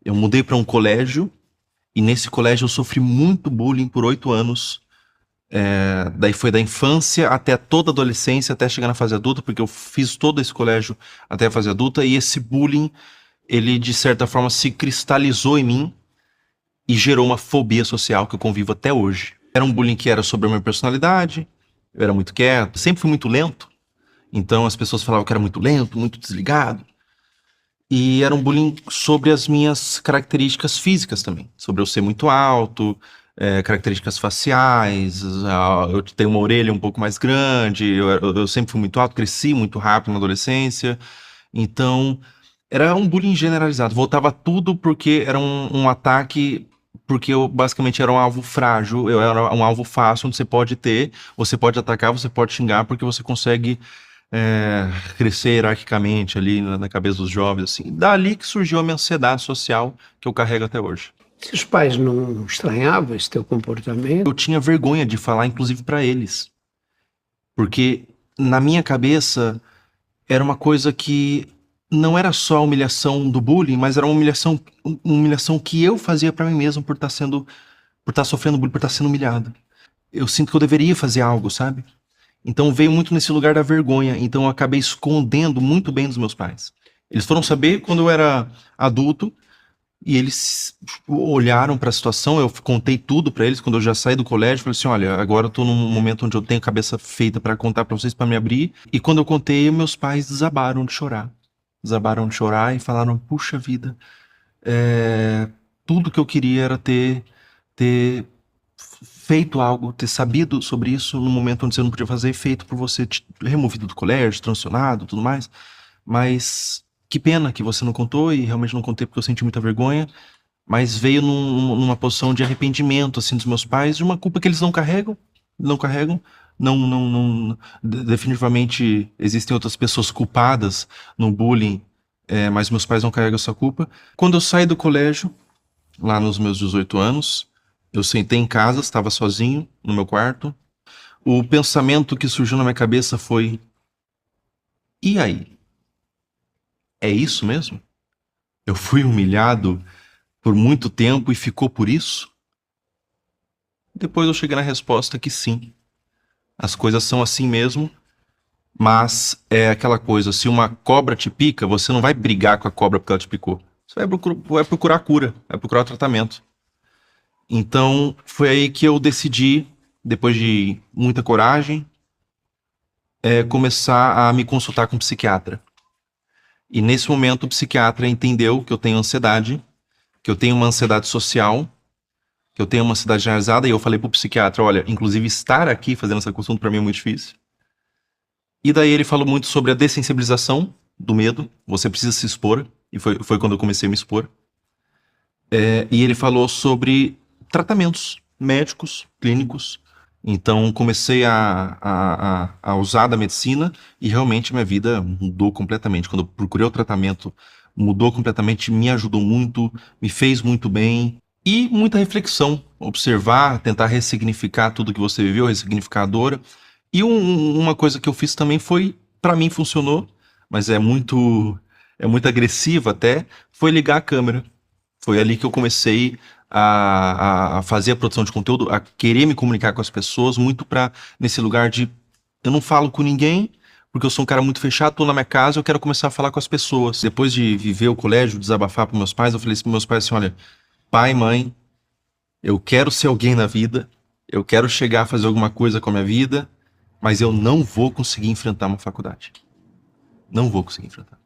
Eu mudei para um colégio e nesse colégio eu sofri muito bullying por 8 anos. Daí foi da infância até toda a adolescência, até chegar na fase adulta, porque eu fiz todo esse colégio até a fase adulta, e esse bullying, ele de certa forma se cristalizou em mim e gerou uma fobia social que eu convivo até hoje. Era um bullying que era sobre a minha personalidade, eu era muito quieto, sempre fui muito lento, então as pessoas falavam que eu era muito lento, muito desligado. E era um bullying sobre as minhas características físicas também. Sobre eu ser muito alto, características faciais, eu tenho uma orelha um pouco mais grande, eu sempre fui muito alto, cresci muito rápido na adolescência. Então, era um bullying generalizado. Voltava tudo porque era um ataque, porque eu basicamente era um alvo frágil, eu era um alvo fácil, onde você pode atacar, você pode xingar, porque você consegue crescer hierarquicamente ali na cabeça dos jovens, assim. Dali que surgiu a minha ansiedade social, que eu carrego até hoje. Seus pais não estranhavam esse teu comportamento? Eu tinha vergonha de falar, inclusive, para eles. Porque, na minha cabeça, era uma coisa que não era só a humilhação do bullying, mas era uma humilhação que eu fazia para mim mesmo por estar sofrendo bullying, por estar sendo humilhado. Eu sinto que eu deveria fazer algo, sabe? Então veio muito nesse lugar da vergonha. Então eu acabei escondendo muito bem dos meus pais. Eles foram saber quando eu era adulto e eles olharam para a situação. Eu contei tudo para eles quando eu já saí do colégio. Falei assim, olha, agora eu tô num momento onde eu tenho a cabeça feita para contar para vocês, para me abrir. E quando eu contei, meus pais desabaram de chorar. Desabaram de chorar e falaram, puxa vida, tudo que eu queria era ter feito algo, ter sabido sobre isso no momento onde você não podia fazer, feito por você, removido do colégio, transionado, tudo mais. Mas que pena que você não contou, e realmente não contei porque eu senti muita vergonha, mas veio numa posição de arrependimento, assim, dos meus pais, de uma culpa que eles não carregam, definitivamente existem outras pessoas culpadas no bullying, mas meus pais não carregam essa culpa. Quando eu saí do colégio, lá nos meus 18 anos, eu sentei em casa, estava sozinho no meu quarto. O pensamento que surgiu na minha cabeça foi: e aí? É isso mesmo? Eu fui humilhado por muito tempo e ficou por isso? Depois eu cheguei na resposta que sim. As coisas são assim mesmo, mas é aquela coisa, se uma cobra te pica, você não vai brigar com a cobra porque ela te picou. Você vai procurar cura, vai procurar tratamento. Então, foi aí que eu decidi, depois de muita coragem, começar a me consultar com um psiquiatra. E nesse momento o psiquiatra entendeu que eu tenho ansiedade, que eu tenho uma ansiedade social, que eu tenho uma ansiedade generalizada, e eu falei pro psiquiatra, olha, inclusive estar aqui fazendo essa consulta para mim é muito difícil. E daí ele falou muito sobre a dessensibilização do medo, você precisa se expor, e foi quando eu comecei a me expor. E ele falou sobre tratamentos médicos, clínicos. Então comecei a usar da medicina e realmente minha vida mudou completamente. Quando eu procurei o tratamento, mudou completamente, me ajudou muito, me fez muito bem. E muita reflexão, observar, tentar ressignificar tudo que você viveu, ressignificar a dor. E uma coisa que eu fiz também foi, para mim funcionou, mas é muito agressivo até, foi ligar a câmera. Foi ali que eu comecei a fazer a produção de conteúdo, a querer me comunicar com as pessoas, muito nesse lugar de eu não falo com ninguém, porque eu sou um cara muito fechado, tô na minha casa, eu quero começar a falar com as pessoas. Depois de viver o colégio, desabafar para meus pais, eu falei assim para meus pais assim, olha, pai, mãe, eu quero ser alguém na vida, eu quero chegar a fazer alguma coisa com a minha vida, mas eu não vou conseguir enfrentar uma faculdade. Não vou conseguir enfrentar.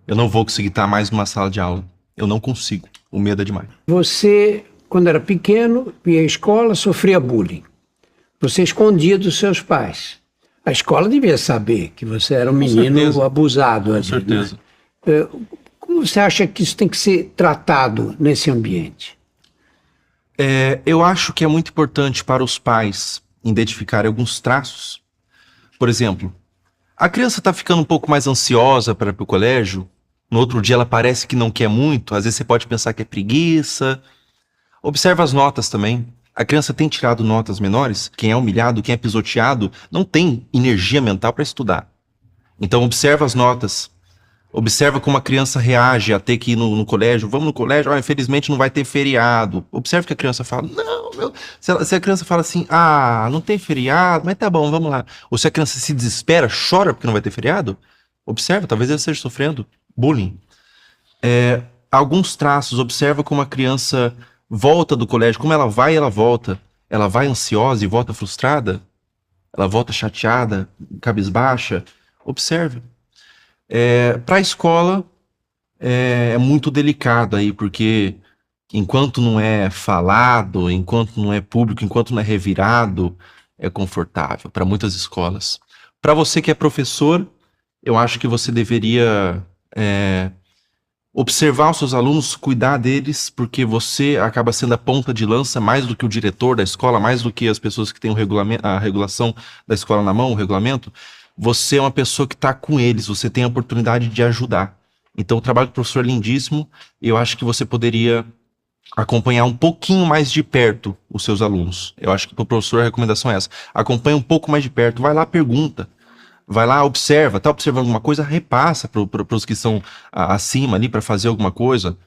Eu não vou conseguir estar mais numa sala de aula. Eu não consigo. O medo é demais. Você, quando era pequeno, ia à escola, sofria bullying. Você escondia dos seus pais. A escola devia saber que você era um menino abusado. Com certeza. Né? Como você acha que isso tem que ser tratado nesse ambiente? Eu acho que é muito importante para os pais identificarem alguns traços. Por exemplo, a criança está ficando um pouco mais ansiosa para ir para o colégio. No outro dia ela parece que não quer muito. Às vezes você pode pensar que é preguiça. Observa as notas também. A criança tem tirado notas menores. Quem é humilhado, quem é pisoteado, não tem energia mental para estudar. Então observa as notas. Observa como a criança reage a ter que ir no colégio. Vamos no colégio, infelizmente não vai ter feriado. Observe que a criança fala, não, meu... Se a criança fala assim, não tem feriado, mas tá bom, vamos lá. Ou se a criança se desespera, chora porque não vai ter feriado, observa, talvez ela esteja sofrendo bullying. Alguns traços, observa como a criança volta do colégio, como ela vai e ela volta. Ela vai ansiosa e volta frustrada. Ela volta chateada, cabisbaixa. Observe. Para a escola é muito delicado aí, porque enquanto não é falado, enquanto não é público, enquanto não é revirado, é confortável para muitas escolas. Para você que é professor, eu acho que você deveria observar os seus alunos, cuidar deles, porque você acaba sendo a ponta de lança mais do que o diretor da escola, mais do que as pessoas que têm a regulação da escola na mão, o regulamento. Você é uma pessoa que está com eles, você tem a oportunidade de ajudar. Então o trabalho do professor é lindíssimo, e eu acho que você poderia acompanhar um pouquinho mais de perto os seus alunos. Eu acho que para o professor a recomendação é essa. Acompanha um pouco mais de perto, vai lá, pergunta. Vai lá, observa, tá observando alguma coisa, repassa para os que estão acima ali para fazer alguma coisa.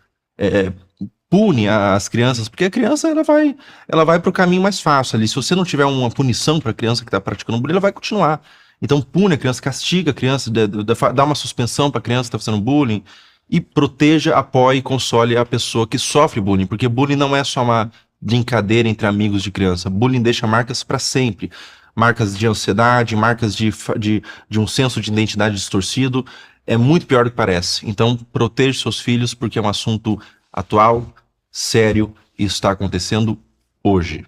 Pune as crianças, porque a criança ela vai para o caminho mais fácil ali. Se você não tiver uma punição para a criança que está praticando bullying, ela vai continuar. Então pune a criança, castiga a criança, dá uma suspensão para a criança que está fazendo bullying e proteja, apoie e console a pessoa que sofre bullying, porque bullying não é só uma brincadeira entre amigos de criança. Bullying deixa marcas para sempre. Marcas de ansiedade, marcas de um senso de identidade distorcido. É muito pior do que parece. Então, proteja seus filhos, porque é um assunto atual, sério, e está acontecendo hoje.